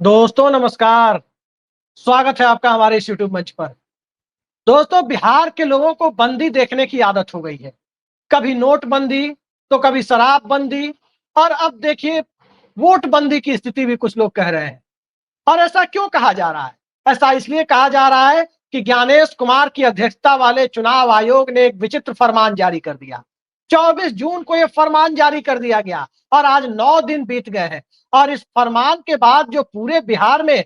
दोस्तों नमस्कार। स्वागत है आपका हमारे इस यूट्यूब मंच पर। दोस्तों, बिहार के लोगों को बंदी देखने की आदत हो गई है। कभी नोटबंदी, तो कभी शराबबंदी, और अब देखिए वोटबंदी की स्थिति भी कुछ लोग कह रहे हैं। और ऐसा क्यों कहा जा रहा है? ऐसा इसलिए कहा जा रहा है कि ज्ञानेश कुमार की अध्यक्षता वाले चुनाव आयोग ने एक विचित्र फरमान जारी कर दिया। 24 जून को यह फरमान जारी कर दिया गया और आज 9 दिन बीत गए हैं। और इस फरमान के बाद जो पूरे बिहार में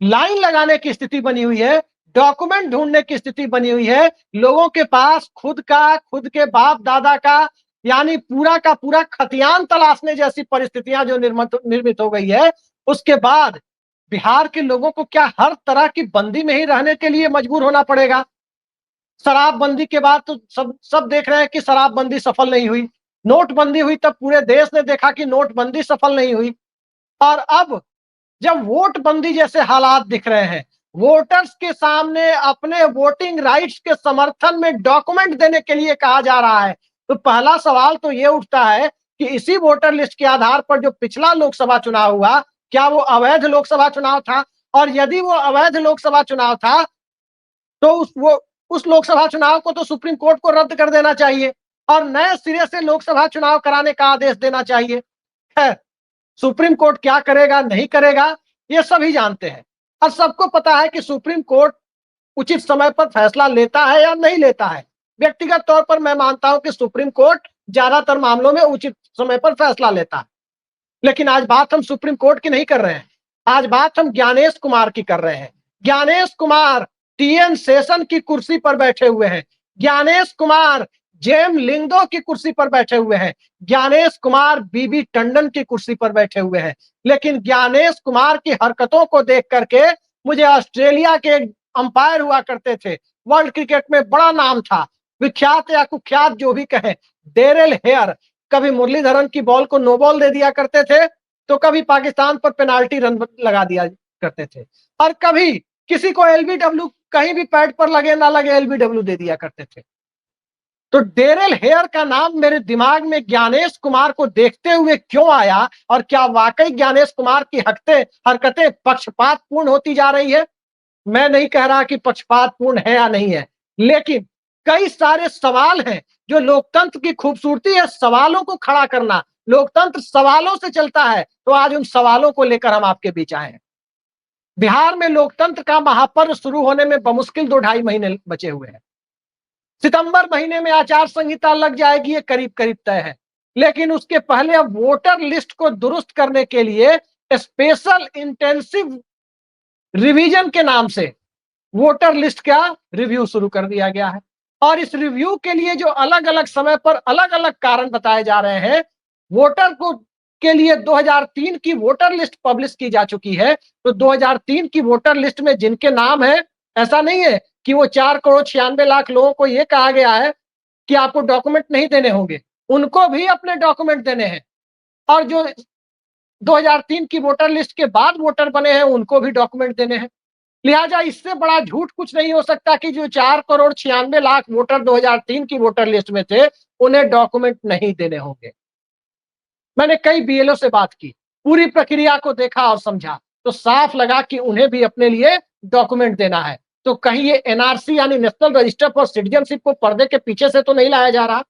लाइन लगाने की स्थिति बनी हुई है, डॉक्यूमेंट ढूंढने की स्थिति बनी हुई है, लोगों के पास खुद के बाप दादा का यानी पूरा का पूरा खतियान तलाशने जैसी परिस्थितियां जो निर्मित हो गई है, उसके बाद बिहार के लोगों को क्या हर तरह की बंदी में ही रहने के लिए मजबूर होना पड़ेगा? शराबबंदी के बाद तो सब सब देख रहे हैं कि शराबबंदी सफल नहीं हुई। नोटबंदी हुई तब पूरे देश ने देखा कि नोटबंदी सफल नहीं हुई। और अब जब वोटबंदी जैसे हालात दिख रहे हैं, वोटर्स के सामने अपने वोटिंग राइट्स के समर्थन में डॉक्यूमेंट देने के लिए कहा जा रहा है, तो पहला सवाल तो ये उठता है कि इसी वोटर लिस्ट के आधार पर जो पिछला लोकसभा चुनाव हुआ, क्या वो अवैध लोकसभा चुनाव था? और यदि वो अवैध लोकसभा चुनाव था, तो उस लोकसभा चुनाव को तो सुप्रीम कोर्ट को रद्द कर देना चाहिए और नए सिरे से लोकसभा चुनाव कराने का आदेश देना चाहिए। खैर, सुप्रीम कोर्ट क्या करेगा, नहीं करेगा, ये सभी जानते हैं। और सबको पता है कि सुप्रीम कोर्ट उचित समय पर फैसला लेता है या नहीं लेता है। व्यक्तिगत तौर पर मैं मानता हूं कि सुप्रीम कोर्ट ज्यादातर मामलों में उचित समय पर फैसला लेता है। लेकिन आज बात हम सुप्रीम कोर्ट की नहीं कर रहे हैं। आज बात हम ज्ञानेश कुमार की कर रहे हैं। ज्ञानेश कुमार टीएन शेषन की कुर्सी पर बैठे हुए हैं। ज्ञानेश कुमार जेम लिंगदो की कुर्सी पर बैठे हुए हैं। ज्ञानेश कुमार बीबी टंडन की कुर्सी पर बैठे हुए हैं। लेकिन ज्ञानेश कुमार की हरकतों को देख करके मुझे ऑस्ट्रेलिया के अंपायर हुआ करते थे, वर्ल्ड क्रिकेट में बड़ा नाम था, विख्यात या कुख्यात जो भी कहें, डेरेल हेयर, कभी मुरलीधरन की बॉल को नो बॉल दे दिया करते थे, तो कभी पाकिस्तान पर पेनाल्टी रन लगा दिया करते थे, और कभी किसी को एलबीडब्ल्यू कहीं भी पैड पर लगे ना लगे एलबीडब्ल्यू दे दिया करते थे। तो डेरेल हेयर का नाम मेरे दिमाग में ज्ञानेश कुमार को देखते हुए क्यों आया, और क्या वाकई ज्ञानेश कुमार की हरकतें पक्षपातपूर्ण होती जा रही है? मैं नहीं कह रहा कि पक्षपातपूर्ण है या नहीं है, लेकिन कई सारे सवाल हैं। जो लोकतंत्र की खूबसूरती है, सवालों को खड़ा करना। लोकतंत्र सवालों से चलता है, तो आज उन सवालों को लेकर हम आपके बीच आए हैं। बिहार में लोकतंत्र का महापर्व शुरू होने में बमुश्किल 2 ढाई महीने बचे हुए हैं। सितंबर महीने में आचार संहिता लग जाएगी, ये करीब करीब तय है। लेकिन उसके पहले अब वोटर लिस्ट को दुरुस्त करने के लिए स्पेशल इंटेंसिव रिवीजन के नाम से वोटर लिस्ट का रिव्यू शुरू कर दिया गया है। और इस रिव्यू के लिए जो अलग अलग समय पर अलग अलग कारण बताए जा रहे हैं, वोटर को के लिए 2003 की वोटर लिस्ट पब्लिश की जा चुकी है। तो 2003 की वोटर लिस्ट में जिनके नाम है, ऐसा नहीं है कि वो 4 करोड़ 96 लाख लोगों को ये कहा गया है कि आपको डॉक्यूमेंट नहीं देने होंगे, उनको भी अपने डॉक्यूमेंट देने हैं। और जो 2003 की वोटर लिस्ट के बाद वोटर बने हैं, उनको भी डॉक्यूमेंट देने हैं। लिहाजा इससे बड़ा झूठ कुछ नहीं हो सकता कि जो 4 करोड़ 96 लाख वोटर 2003 की वोटर लिस्ट में थे, उन्हें डॉक्यूमेंट नहीं देने होंगे। मैंने कई बीएलओ से बात की, पूरी प्रक्रिया को देखा और समझा, तो साफ लगा कि उन्हें भी अपने लिए डॉक्यूमेंट देना है। तो कहीं ये एनआरसी यानी नेशनल रजिस्टर फॉर सिटीजनशिप को पर्दे के पीछे से तो नहीं लाया जा रहा?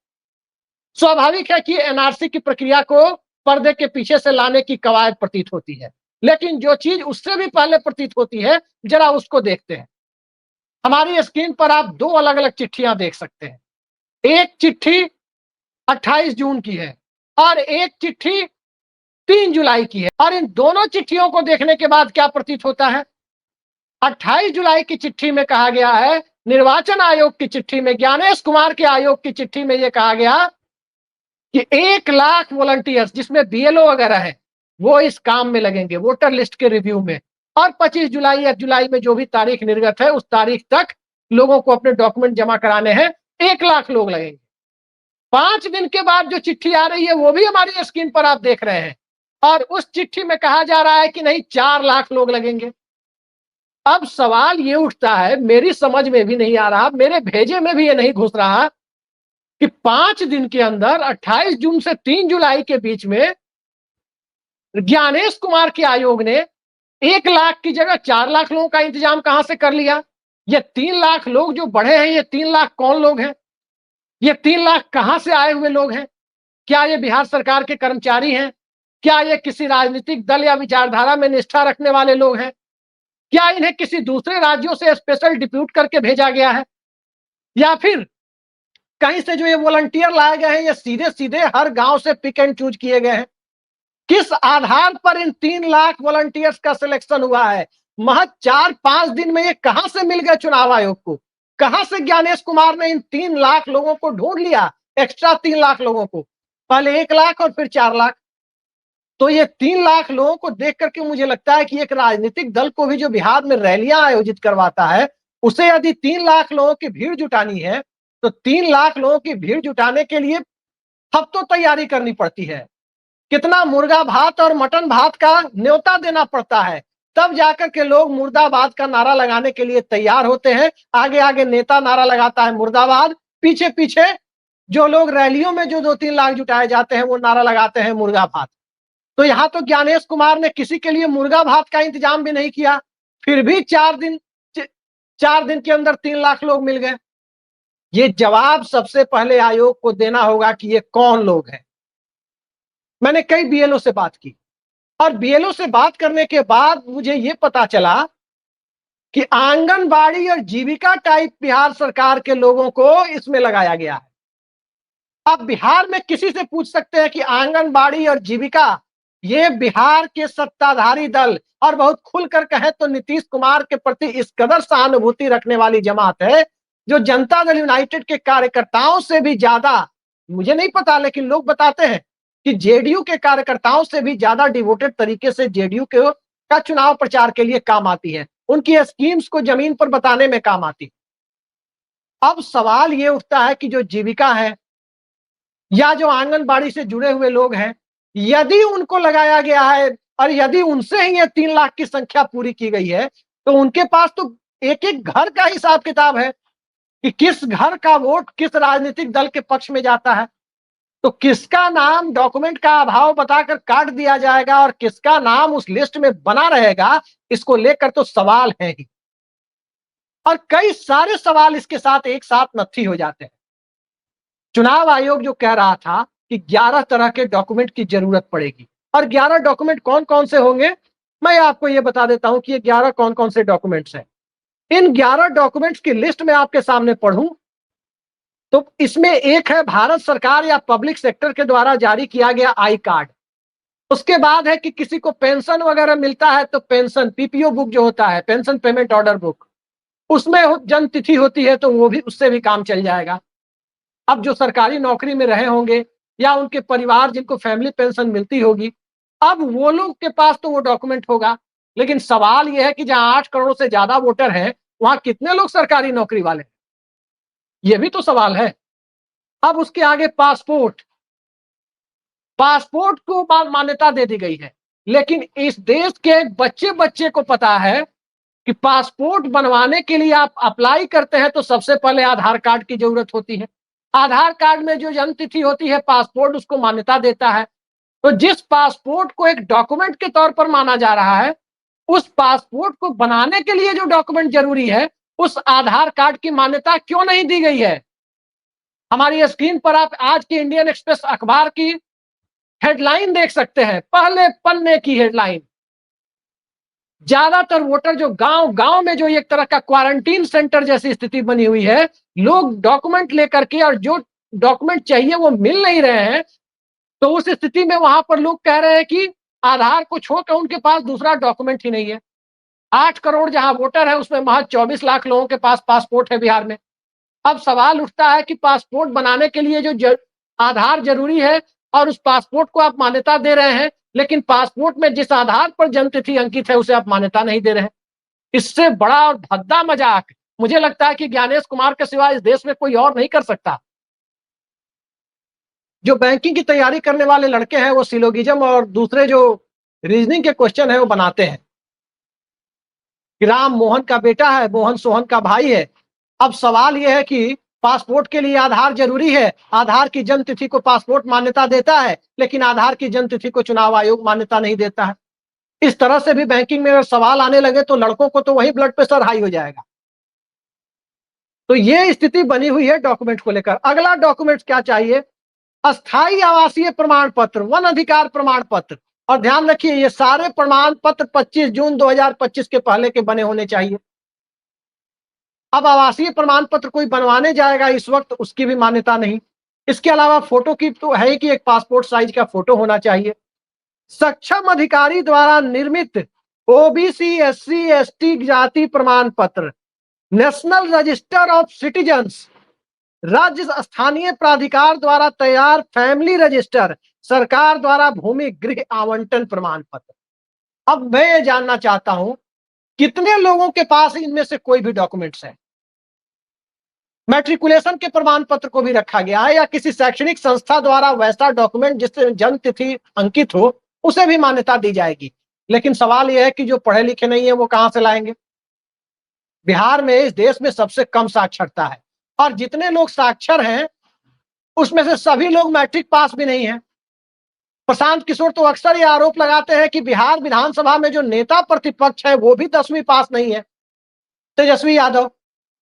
स्वाभाविक है कि एनआरसी की प्रक्रिया को पर्दे के पीछे से लाने की कवायद प्रतीत होती है, लेकिन जो चीज उससे भी पहले प्रतीत होती है, जरा उसको देखते हैं। हमारी स्क्रीन पर आप 2 अलग-अलग चिट्ठियां देख सकते हैं। एक चिट्ठी 28 जून की है और एक चिट्ठी 3 जुलाई की है। और इन दोनों चिट्ठियों को देखने के बाद क्या प्रतीत होता है? 28 जुलाई की चिट्ठी में कहा गया है, निर्वाचन आयोग की चिट्ठी में, ज्ञानेश कुमार के आयोग की चिट्ठी में यह कहा गया कि 1 लाख वॉलंटियर्स जिसमें बीएलओ वगैरह है, वो इस काम में लगेंगे, वोटर लिस्ट के रिव्यू में। और 25 जुलाई या जुलाई में जो भी तारीख निर्गत है, उस तारीख तक लोगों को अपने डॉक्यूमेंट जमा कराने हैं। 1 लाख लोग लगेंगे। 5 दिन के बाद जो चिट्ठी आ रही है, वो भी हमारी स्क्रीन पर आप देख रहे हैं, और उस चिट्ठी में कहा जा रहा है कि नहीं, 4 लाख लोग लगेंगे। अब सवाल ये उठता है, मेरी समझ में भी नहीं आ रहा, मेरे भेजे में भी ये नहीं घुस रहा कि 5 दिन के अंदर 28 जून से 3 जुलाई के बीच में ज्ञानेश कुमार के आयोग ने 1 लाख की जगह 4 लाख लोगों का इंतजाम कहां से कर लिया? ये 3 लाख लोग जो बढ़े हैं, ये 3 लाख कौन लोग हैं? ये 3 लाख कहां से आए हुए लोग हैं? क्या ये बिहार सरकार के कर्मचारी हैं? क्या ये किसी राजनीतिक दल या विचारधारा में निष्ठा रखने वाले लोग हैं? क्या इन्हें किसी दूसरे राज्यों से स्पेशल डिप्यूट करके भेजा गया है? या फिर कहीं से जो ये वॉलंटियर लाए गए हैं, ये सीधे सीधे हर गांव से पिक एंड चूज किए गए हैं? किस आधार पर इन 3 लाख वॉलंटियर्स का सिलेक्शन हुआ है? महज 4-5 दिन में ये कहां से मिल गए चुनाव आयोग को? कहां से ज्ञानेश कुमार ने इन 3 लाख लोगों को ढूंढ लिया? एक्स्ट्रा 3 लाख लोगों को, पहले 1 लाख और फिर 4 लाख। तो ये 3 लाख लोगों को देख करके मुझे लगता है कि एक राजनीतिक दल को भी जो बिहार में रैलियां आयोजित करवाता है, उसे यदि 3 लाख लोगों की भीड़ जुटानी है, तो 3 लाख लोगों की भीड़ जुटाने के लिए हफ्तों तैयारी करनी पड़ती है। कितना मुर्गा भात और मटन भात का न्योता देना पड़ता है, तब जाकर के लोग मुर्दाबाद का नारा लगाने के लिए तैयार होते हैं। आगे आगे नेता नारा लगाता है मुर्दाबाद, पीछे पीछे जो लोग रैलियों में जो 2-3 लाख जुटाए जाते हैं, वो नारा लगाते हैं मुर्गा भात। तो यहां तो ज्ञानेश कुमार ने किसी के लिए मुर्गा भात का इंतजाम भी नहीं किया, फिर भी 4 दिन के अंदर 3 लाख लोग मिल गए। ये जवाब सबसे पहले आयोग को देना होगा कि ये कौन लोग हैं। मैंने कई बीएलओ से बात की और बीएलओ से बात करने के बाद मुझे ये पता चला कि आंगनबाड़ी और जीविका टाइप बिहार सरकार के लोगों को इसमें लगाया गया है। आप बिहार में किसी से पूछ सकते हैं कि आंगनबाड़ी और जीविका, ये बिहार के सत्ताधारी दल और बहुत खुलकर कहें तो नीतीश कुमार के प्रति इस कदर सहानुभूति रखने वाली जमात है, जो जनता दल यूनाइटेड के कार्यकर्ताओं से भी ज्यादा, मुझे नहीं पता लेकिन लोग बताते हैं कि जेडीयू के कार्यकर्ताओं से भी ज्यादा डिवोटेड तरीके से जेडीयू के का चुनाव प्रचार के लिए काम आती है, उनकी स्कीम्स को जमीन पर बताने में काम आती है। अब सवाल ये उठता है कि जो जीविका है या जो आंगनबाड़ी से जुड़े हुए लोग हैं, यदि उनको लगाया गया है और यदि उनसे ही ये 3 लाख की संख्या पूरी की गई है, तो उनके पास तो एक एक घर का हिसाब किताब है कि किस घर का वोट किस राजनीतिक दल के पक्ष में जाता है। तो किसका नाम डॉक्यूमेंट का अभाव बताकर काट दिया जाएगा और किसका नाम उस लिस्ट में बना रहेगा, इसको लेकर तो सवाल है ही। और कई सारे सवाल इसके साथ एक साथ नत्थी हो जाते हैं। चुनाव आयोग जो कह रहा था कि 11 तरह के डॉक्यूमेंट की जरूरत पड़ेगी और 11 डॉक्यूमेंट कौन कौन से होंगे, मैं आपको यह बता देता हूं कि ये 11 कौन कौन से डॉक्यूमेंट्स हैं। इन 11 डॉक्यूमेंट्स की लिस्ट में आपके सामने पढ़ूं तो इसमें एक है भारत सरकार या पब्लिक सेक्टर के द्वारा जारी किया गया आई कार्ड। उसके बाद है कि किसी को पेंशन वगैरह मिलता है तो पेंशन पीपीओ बुक जो होता है, पेंशन पेमेंट ऑर्डर बुक, उसमें जन्म तिथि होती है तो वो भी, उससे भी काम चल जाएगा। अब जो सरकारी नौकरी में रहे होंगे या उनके परिवार जिनको फैमिली पेंशन मिलती होगी, अब वो लोग के पास तो वो डॉक्यूमेंट होगा। लेकिन सवाल यह है कि जहां 8 करोड़ से ज्यादा वोटर हैं, वहां कितने लोग सरकारी नौकरी वाले हैं, ये भी तो सवाल है। अब उसके आगे पासपोर्ट, पासपोर्ट को मान्यता दे दी गई है, लेकिन इस देश के बच्चे बच्चे को पता है कि पासपोर्ट बनवाने के लिए आप अप्लाई करते हैं तो सबसे पहले आधार कार्ड की जरूरत होती है। आधार कार्ड में जो जन्म तिथि होती है, पासपोर्ट उसको मान्यता देता है। तो जिस पासपोर्ट को एक डॉक्यूमेंट के तौर पर माना जा रहा है, उस पासपोर्ट को बनाने के लिए जो डॉक्यूमेंट जरूरी है, उस आधार कार्ड की मान्यता क्यों नहीं दी गई है? हमारी स्क्रीन पर आप आज की इंडियन एक्सप्रेस अखबार की हेडलाइन देख सकते हैं, पहले पन्ने की हेडलाइन। ज्यादातर वोटर जो गांव गांव में जो एक तरह का क्वारंटीन सेंटर जैसी स्थिति बनी हुई है, लोग डॉक्यूमेंट लेकर के और जो डॉक्यूमेंट चाहिए वो मिल नहीं रहे हैं, तो उस स्थिति में वहां पर लोग कह रहे हैं कि आधार को छोड़कर उनके पास दूसरा डॉक्यूमेंट ही नहीं है। 8 करोड़ जहां वोटर है उसमें महज 24 लाख लोगों के पास पासपोर्ट है बिहार में। अब सवाल उठता है कि पासपोर्ट बनाने के लिए जो आधार जरूरी है और उस पासपोर्ट को आप मान्यता दे रहे हैं, लेकिन पासपोर्ट में जिस आधार पर जन्म तिथि अंकित है उसे आप मान्यता नहीं दे रहे हैं। इससे बड़ा और भद्दा मजाक मुझे लगता है कि ज्ञानेश कुमार के सिवा इस देश में कोई और नहीं कर सकता। जो बैंकिंग की तैयारी करने वाले लड़के हैं वो सिलोगिज्म और दूसरे जो रीजनिंग के क्वेश्चन है वो बनाते हैं कि राम मोहन का बेटा है, मोहन सोहन का भाई है। अब सवाल यह है कि पासपोर्ट के लिए आधार जरूरी है, आधार की जन्म तिथि को पासपोर्ट मान्यता देता है, लेकिन आधार की जन्म तिथि को चुनाव आयोग मान्यता नहीं देता है। इस तरह से भी बैंकिंग में अगर सवाल आने लगे तो लड़कों को तो वही ब्लड प्रेशर हाई हो जाएगा। तो ये स्थिति बनी हुई है डॉक्यूमेंट को लेकर। अगला डॉक्यूमेंट क्या चाहिए? अस्थायी आवासीय प्रमाण पत्र, वन अधिकार प्रमाण पत्र। और ध्यान रखिए ये सारे प्रमाण पत्र 25 जून 2025 के पहले के बने होने चाहिए। अब आवासीय प्रमाण पत्र कोई बनवाने जाएगा इस वक्त, उसकी भी मान्यता नहीं। इसके अलावा फोटो की तो है कि एक पासपोर्ट साइज का फोटो होना चाहिए। सक्षम अधिकारी द्वारा निर्मित ओबीसी एससी एसटी जाति प्रमाण पत्र, नेशनल रजिस्टर ऑफ सिटीजन्स, राज्य स्थानीय प्राधिकार द्वारा तैयार फैमिली रजिस्टर, सरकार द्वारा भूमि गृह आवंटन प्रमाण पत्र। अब मैं ये जानना चाहता हूं कितने लोगों के पास इनमें से कोई भी डॉक्यूमेंट्स है? मैट्रिकुलेशन के प्रमाण पत्र को भी रखा गया है या किसी शैक्षणिक संस्था द्वारा वैसा डॉक्यूमेंट जिससे जन्म तिथि अंकित हो उसे भी मान्यता दी जाएगी। लेकिन सवाल यह है कि जो पढ़े लिखे नहीं है वो कहां से लाएंगे? बिहार में, इस देश में सबसे कम साक्षरता है और जितने लोग साक्षर हैं उसमें से सभी लोग मैट्रिक पास भी नहीं है। प्रशांत किशोर तो अक्सर ये आरोप लगाते हैं कि बिहार विधानसभा में जो नेता प्रतिपक्ष है वो भी 10वीं पास नहीं है, तेजस्वी यादव।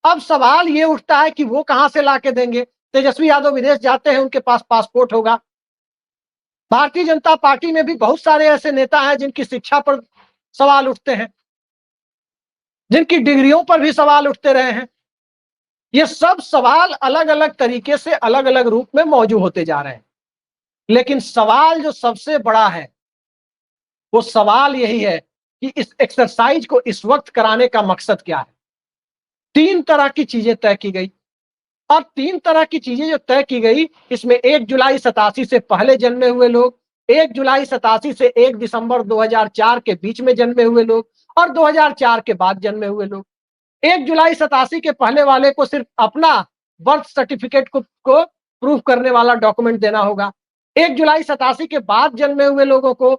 अब सवाल ये उठता है कि वो कहां से लाके देंगे? तेजस्वी यादव विदेश जाते हैं, उनके पास पासपोर्ट होगा। भारतीय जनता पार्टी में भी बहुत सारे ऐसे नेता हैं जिनकी शिक्षा पर सवाल उठते हैं, जिनकी डिग्रियों पर भी सवाल उठते रहे हैं। ये सब सवाल अलग अलग तरीके से अलग अलग रूप में मौजूद होते जा रहे हैं। लेकिन सवाल जो सबसे बड़ा है वो सवाल यही है कि इस एक्सरसाइज को इस वक्त कराने का मकसद क्या है? 3 तरह की चीजें तय की गई और 3 तरह की चीजें जो तय की गई इसमें 1 जुलाई 87 से पहले जन्मे हुए लोग, 1 जुलाई 87 से 1 दिसंबर 2004 के बीच में जन्मे हुए लोग और 2004 के बाद जन्मे हुए लोग। 1 जुलाई 87 के पहले वाले को सिर्फ अपना बर्थ सर्टिफिकेट को प्रूव करने वाला डॉक्यूमेंट देना होगा। 1 जुलाई 87 के बाद जन्मे हुए लोगों को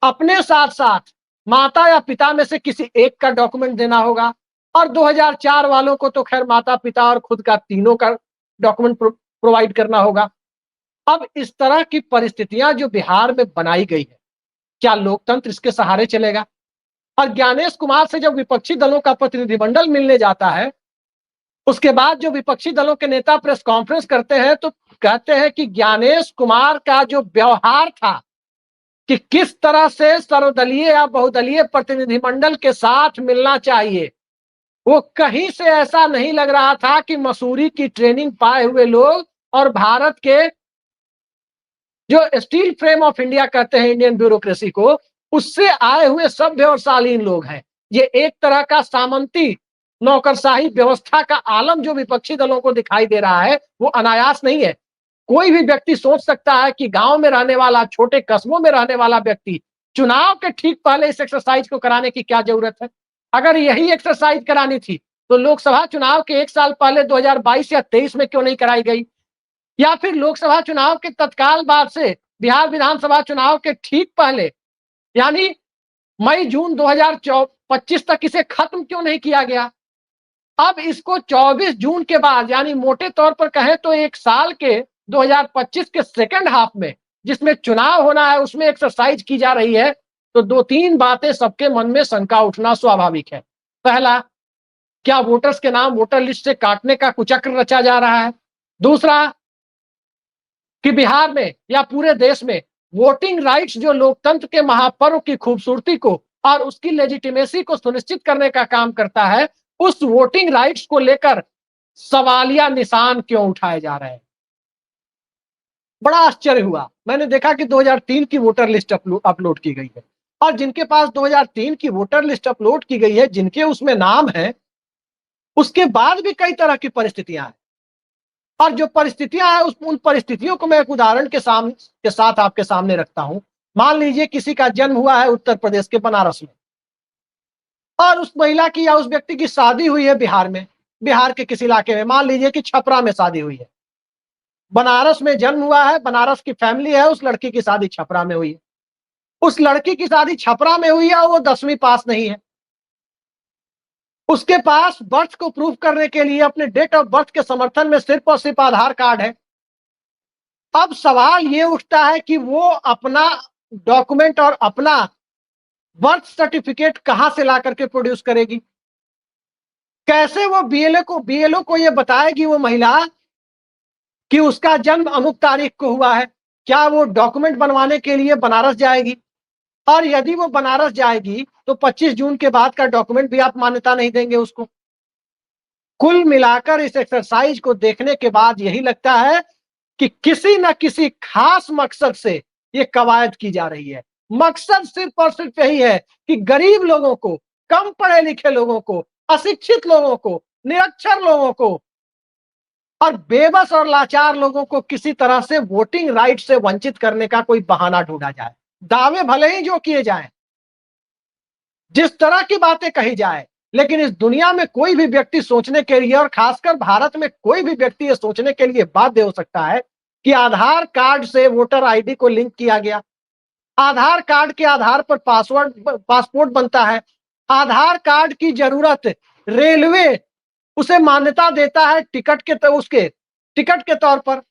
अपने साथ साथ माता या पिता में से किसी एक का डॉक्यूमेंट देना होगा और 2004 वालों को तो खैर माता पिता और खुद का तीनों का डॉक्यूमेंट प्रोवाइड करना होगा। अब इस तरह की परिस्थितियां जो बिहार में बनाई गई है, क्या लोकतंत्र इसके सहारे चलेगा? और ज्ञानेश कुमार से जब विपक्षी दलों का प्रतिनिधिमंडल मिलने जाता है, उसके बाद जो विपक्षी दलों के नेता प्रेस कॉन्फ्रेंस करते हैं तो कहते हैं कि ज्ञानेश कुमार का जो व्यवहार था कि किस तरह से सर्वदलीय या बहुदलीय प्रतिनिधिमंडल के साथ मिलना चाहिए, वो कहीं से ऐसा नहीं लग रहा था कि मसूरी की ट्रेनिंग पाए हुए लोग और भारत के जो स्टील फ्रेम ऑफ इंडिया कहते हैं इंडियन ब्यूरोक्रेसी को, उससे आए हुए सभ्य और शालीन लोग हैं। ये एक तरह का सामंती नौकरशाही व्यवस्था का आलम जो विपक्षी दलों को दिखाई दे रहा है वो अनायास नहीं है। कोई भी व्यक्ति सोच सकता है कि गांव में रहने वाला, छोटे कस्बों में रहने वाला व्यक्ति चुनाव के ठीक पहले इस एक्सरसाइज को कराने की क्या जरूरत है? अगर यही एक्सरसाइज करानी थी तो लोकसभा चुनाव के 1 साल पहले 2022 या 23 में क्यों नहीं कराई गई? या फिर लोकसभा चुनाव के तत्काल बाद से बिहार विधानसभा चुनाव के ठीक पहले यानी मई जून 2025 तक इसे खत्म क्यों नहीं किया गया? अब इसको 24 जून के बाद यानी मोटे तौर पर कहें तो 1 साल के 2025 के सेकंड हाफ में जिसमें चुनाव होना है उसमें एक्सरसाइज की जा रही है। तो 2-3 बातें सबके मन में शंका उठना स्वाभाविक है। पहला, क्या वोटर्स के नाम वोटर लिस्ट से काटने का कुचक्र रचा जा रहा है? दूसरा, कि बिहार में या पूरे देश में वोटिंग राइट्स जो लोकतंत्र के महापर्व की खूबसूरती को और उसकी लेजिटिमेसी को सुनिश्चित करने का काम करता है, उस वोटिंग राइट्स को लेकर सवालिया निशान क्यों उठाए जा रहे हैं? बड़ा आश्चर्य हुआ, मैंने देखा कि 2003 की वोटर लिस्ट अपलोड की गई है और जिनके पास 2003 की वोटर लिस्ट अपलोड की गई है, जिनके उसमें नाम है, उसके बाद भी कई तरह की परिस्थितियां हैं। और जो परिस्थितियां हैं उन परिस्थितियों को मैं एक उदाहरण के साथ आपके सामने रखता हूं। मान लीजिए किसी का जन्म हुआ है उत्तर प्रदेश के बनारस में और उस महिला की या उस व्यक्ति की शादी हुई है बिहार में, बिहार के किसी इलाके में, मान लीजिए कि छपरा में शादी हुई है। बनारस में जन्म हुआ है, बनारस की फैमिली है, उस लड़की की शादी छपरा में हुई है। उस लड़की की शादी छपरा में हुई है और वो 10वीं पास नहीं है। उसके पास बर्थ को प्रूव करने के लिए अपने डेट ऑफ बर्थ के समर्थन में सिर्फ और सिर्फ आधार कार्ड है। अब सवाल ये उठता है कि वो अपना डॉक्यूमेंट और अपना बर्थ सर्टिफिकेट कहां से ला करके प्रोड्यूस करेगी? कैसे वो बीएलओ को ये बताएगी वो महिला कि उसका जन्म अमुक तारीख को हुआ है? क्या वो डॉक्यूमेंट बनवाने के लिए बनारस जाएगी? और यदि वो बनारस जाएगी तो 25 जून के बाद का डॉक्यूमेंट भी आप मान्यता नहीं देंगे उसको। कुल मिलाकर इस एक्सरसाइज को देखने के बाद यही लगता है कि किसी न किसी खास मकसद से ये कवायद की जा रही है। मकसद सिर्फ और सिर्फ यही है कि गरीब लोगों को, कम पढ़े लिखे लोगों को, अशिक्षित लोगों को, निरक्षर लोगों को और बेबस और लाचार लोगों को किसी तरह से वोटिंग राइट से वंचित करने का कोई बहाना ढूंढा जाए। दावे भले ही जो किए जाएं, जिस तरह की बातें कही जाए, लेकिन इस दुनिया में कोई भी व्यक्ति सोचने के लिए और खासकर भारत में कोई भी व्यक्ति ये सोचने के लिए बाध्य हो सकता है कि आधार कार्ड से वोटर आईडी को लिंक किया गया, आधार कार्ड के आधार पर पासपोर्ट बनता है, आधार कार्ड की जरूरत रेलवे उसे मान्यता देता है उसके टिकट के तौर पर।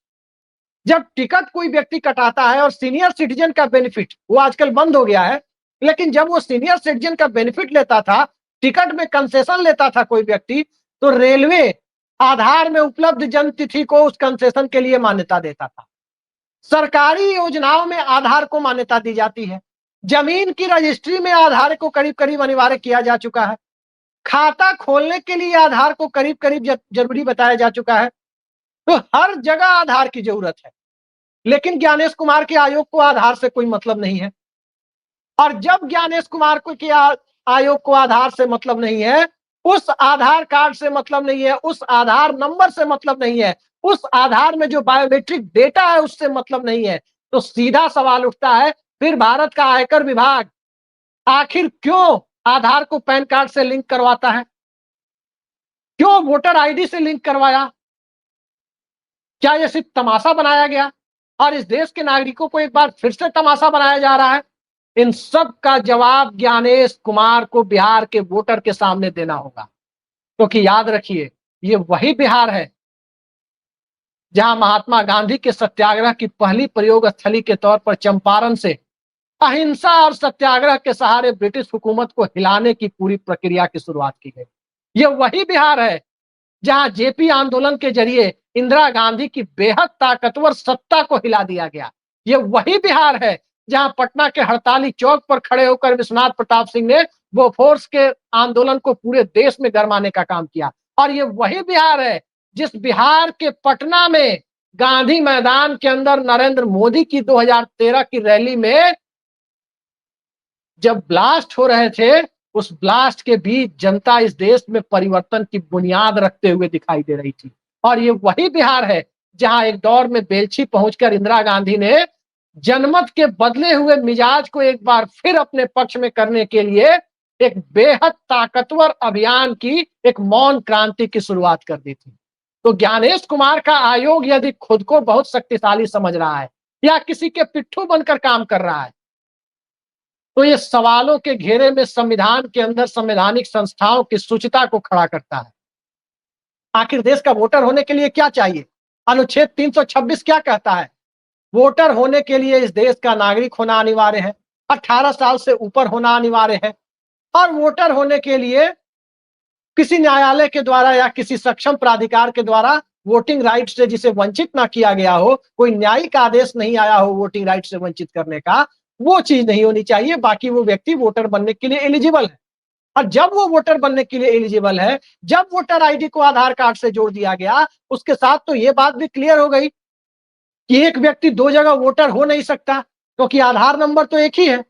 जब टिकट कोई व्यक्ति कटाता है और सीनियर सिटीजन का बेनिफिट, वो आजकल बंद हो गया है, लेकिन जब वो सीनियर सिटीजन का बेनिफिट लेता था, टिकट में कंसेशन लेता था कोई व्यक्ति, तो रेलवे आधार में उपलब्ध जन्म तिथि को उस कंसेशन के लिए मान्यता देता था। सरकारी योजनाओं में आधार को मान्यता दी जाती है। जमीन की रजिस्ट्री में आधार को करीब करीब अनिवार्य किया जा चुका है। खाता खोलने के लिए आधार को करीब करीब जरूरी बताया जा चुका है। तो हर जगह आधार की जरूरत है, लेकिन ज्ञानेश कुमार के आयोग को आधार से कोई मतलब नहीं है। और जब ज्ञानेश कुमार को के आयोग को आधार से मतलब नहीं है, उस आधार कार्ड से मतलब नहीं है, उस आधार नंबर से मतलब नहीं है, उस आधार में जो बायोमेट्रिक डेटा है उससे मतलब नहीं है, तो सीधा सवाल उठता है, फिर भारत का आयकर विभाग आखिर क्यों आधार को पैन कार्ड से लिंक करवाता है? क्यों वोटर आईडी से लिंक करवाया? क्या यह सिर्फ तमाशा बनाया गया और इस देश के नागरिकों को एक बार फिर से तमाशा बनाया जा रहा है? इन सब का जवाब ज्ञानेश कुमार को बिहार के वोटर के सामने देना होगा, क्योंकि तो याद रखिए, ये वही बिहार है जहां महात्मा गांधी के सत्याग्रह की पहली प्रयोग स्थली के तौर पर चंपारण से अहिंसा और सत्याग्रह के सहारे ब्रिटिश हुकूमत को हिलाने की पूरी प्रक्रिया की शुरुआत की गई। ये वही बिहार है जहां जेपी आंदोलन के जरिए इंदिरा गांधी की बेहद ताकतवर सत्ता को हिला दिया गया। ये वही बिहार है जहां पटना के हड़ताली चौक पर खड़े होकर विश्वनाथ प्रताप सिंह ने बोफोर्स के आंदोलन को पूरे देश में गरमाने का काम किया। और ये वही बिहार है जिस बिहार के पटना में गांधी मैदान के अंदर नरेंद्र मोदी की 2013 की रैली में जब ब्लास्ट हो रहे थे, उस ब्लास्ट के बीच जनता इस देश में परिवर्तन की बुनियाद रखते हुए दिखाई दे रही थी। और ये वही बिहार है जहां एक दौर में बेलछी पहुंचकर इंदिरा गांधी ने जनमत के बदले हुए मिजाज को एक बार फिर अपने पक्ष में करने के लिए एक बेहद ताकतवर अभियान की, एक मौन क्रांति की शुरुआत कर दी थी। तो ज्ञानेश कुमार का आयोग यदि खुद को बहुत शक्तिशाली समझ रहा है या किसी के पिट्ठू बनकर काम कर रहा है, तो ये सवालों के घेरे में संविधान के अंदर संवैधानिक संस्थाओं की शुचिता को खड़ा करता है। आखिर देश का वोटर होने के लिए क्या चाहिए? अनुच्छेद 326 क्या कहता है? वोटर होने के लिए इस देश का नागरिक होना अनिवार्य है, 18 साल से ऊपर होना अनिवार्य है, और वोटर होने के लिए किसी न्यायालय के द्वारा या किसी सक्षम प्राधिकार के द्वारा वोटिंग राइट से जिसे वंचित ना किया गया हो, कोई न्यायिक आदेश नहीं आया हो वोटिंग राइट से वंचित करने का, वो चीज नहीं होनी चाहिए। बाकी वो व्यक्ति वोटर बनने के लिए एलिजिबल है। और जब वो वोटर बनने के लिए एलिजिबल है, जब वोटर आईडी को आधार कार्ड से जोड़ दिया गया, उसके साथ तो ये बात भी क्लियर हो गई कि एक व्यक्ति दो जगह वोटर हो नहीं सकता, क्योंकि आधार नंबर तो एक ही है,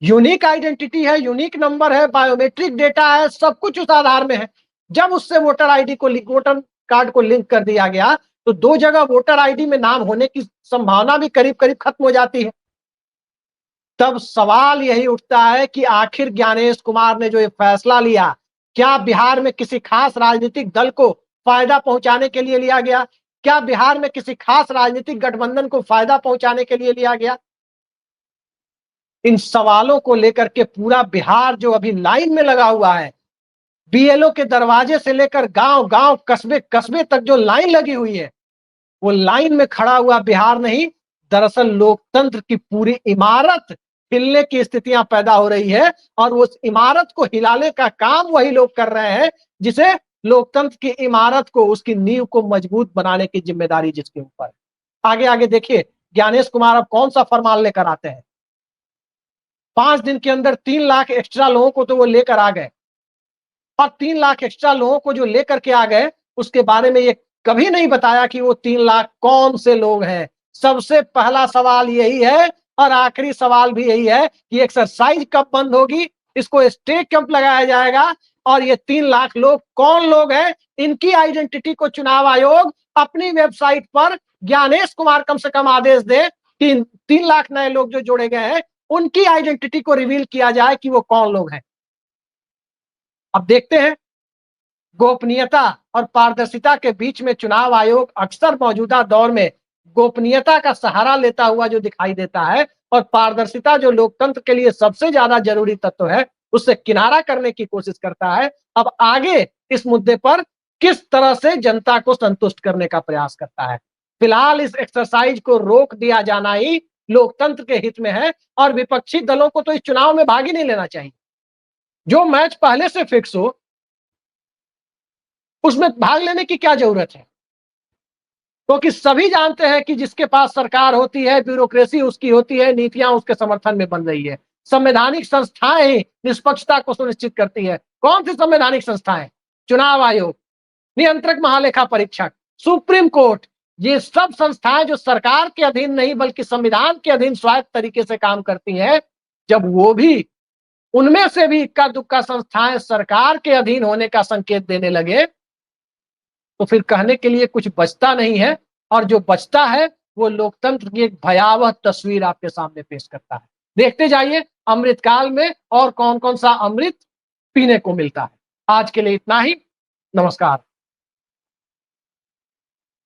यूनिक आइडेंटिटी है, यूनिक नंबर है, बायोमेट्रिक डेटा है, सब कुछ उस आधार में है। जब उससे वोटर आईडी को वोटर कार्ड को लिंक कर दिया गया, तो दो जगह वोटर आईडी में नाम होने की संभावना भी करीब करीब खत्म हो जाती है। तब सवाल यही उठता है कि आखिर ज्ञानेश कुमार ने जो ये फैसला लिया, क्या बिहार में किसी खास राजनीतिक दल को फायदा पहुंचाने के लिए लिया गया? क्या बिहार में किसी खास राजनीतिक गठबंधन को फायदा पहुंचाने के लिए लिया गया? इन सवालों को लेकर के पूरा बिहार जो अभी लाइन में लगा हुआ है, बीएलओ के दरवाजे से लेकर गांव गांव, कस्बे कस्बे तक जो लाइन लगी हुई है, वो लाइन में खड़ा हुआ बिहार नहीं, दरअसल लोकतंत्र की पूरी इमारत हिलने की स्थितियां पैदा हो रही है और उस इमारत को हिलाने का काम वही लोग कर रहे हैं जिसे लोकतंत्र की इमारत को, उसकी नींव को मजबूत बनाने की जिम्मेदारी जिसके ऊपर है। आगे आगे देखिए ज्ञानेश कुमार अब कौन सा फरमान लेकर आते हैं। 5 दिन के अंदर 3 लाख एक्स्ट्रा लोगों को तो वो लेकर आ गए, और 3 लाख एक्स्ट्रा लोगों को जो लेकर के आ गए उसके बारे में ये कभी नहीं बताया कि वो 3 लाख कौन से लोग हैं। सबसे पहला सवाल यही है और आखिरी सवाल भी यही है कि एक्सरसाइज कब बंद होगी, इसको स्टे कैंप लगाया जाएगा और ये 3 लाख लोग कौन लोग हैं, इनकी आइडेंटिटी को चुनाव आयोग अपनी वेबसाइट पर ज्ञानेश कुमार कम से कम आदेश दे कि 3 लाख नए लोग जो जोड़े गए हैं उनकी आइडेंटिटी को रिवील किया जाए कि वो कौन लोग हैं। अब देखते हैं गोपनीयता और पारदर्शिता के बीच में चुनाव आयोग अक्सर मौजूदा दौर में गोपनीयता का सहारा लेता हुआ जो दिखाई देता है और पारदर्शिता जो लोकतंत्र के लिए सबसे ज्यादा जरूरी तत्व है उससे किनारा करने की कोशिश करता है। अब आगे इस मुद्दे पर किस तरह से जनता को संतुष्ट करने का प्रयास करता है। फिलहाल इस एक्सरसाइज को रोक दिया जाना ही लोकतंत्र के हित में है और विपक्षी दलों को तो इस चुनाव में भाग ही नहीं लेना चाहिए। जो मैच पहले से फिक्स हो उसमें भाग लेने की क्या जरूरत है, क्योंकि सभी जानते हैं कि जिसके पास सरकार होती है, ब्यूरोक्रेसी उसकी होती है, नीतियां उसके समर्थन में बन रही है। संवैधानिक संस्थाएं ही निष्पक्षता को सुनिश्चित करती है। कौन सी संवैधानिक संस्थाएं? चुनाव आयोग, नियंत्रक महालेखा परीक्षक, सुप्रीम कोर्ट, ये सब संस्थाएं जो सरकार के अधीन नहीं बल्कि संविधान के अधीन स्वायत्त तरीके से काम करती हैं, जब वो भी उनमें से भी इक्का दुक्का संस्थाएं सरकार के अधीन होने का संकेत देने लगे तो फिर कहने के लिए कुछ बचता नहीं है, और जो बचता है वो लोकतंत्र की एक भयावह तस्वीर आपके सामने पेश करता है। देखते जाइए अमृतकाल में और कौन कौन सा अमृत पीने को मिलता है। आज के लिए इतना ही। नमस्कार।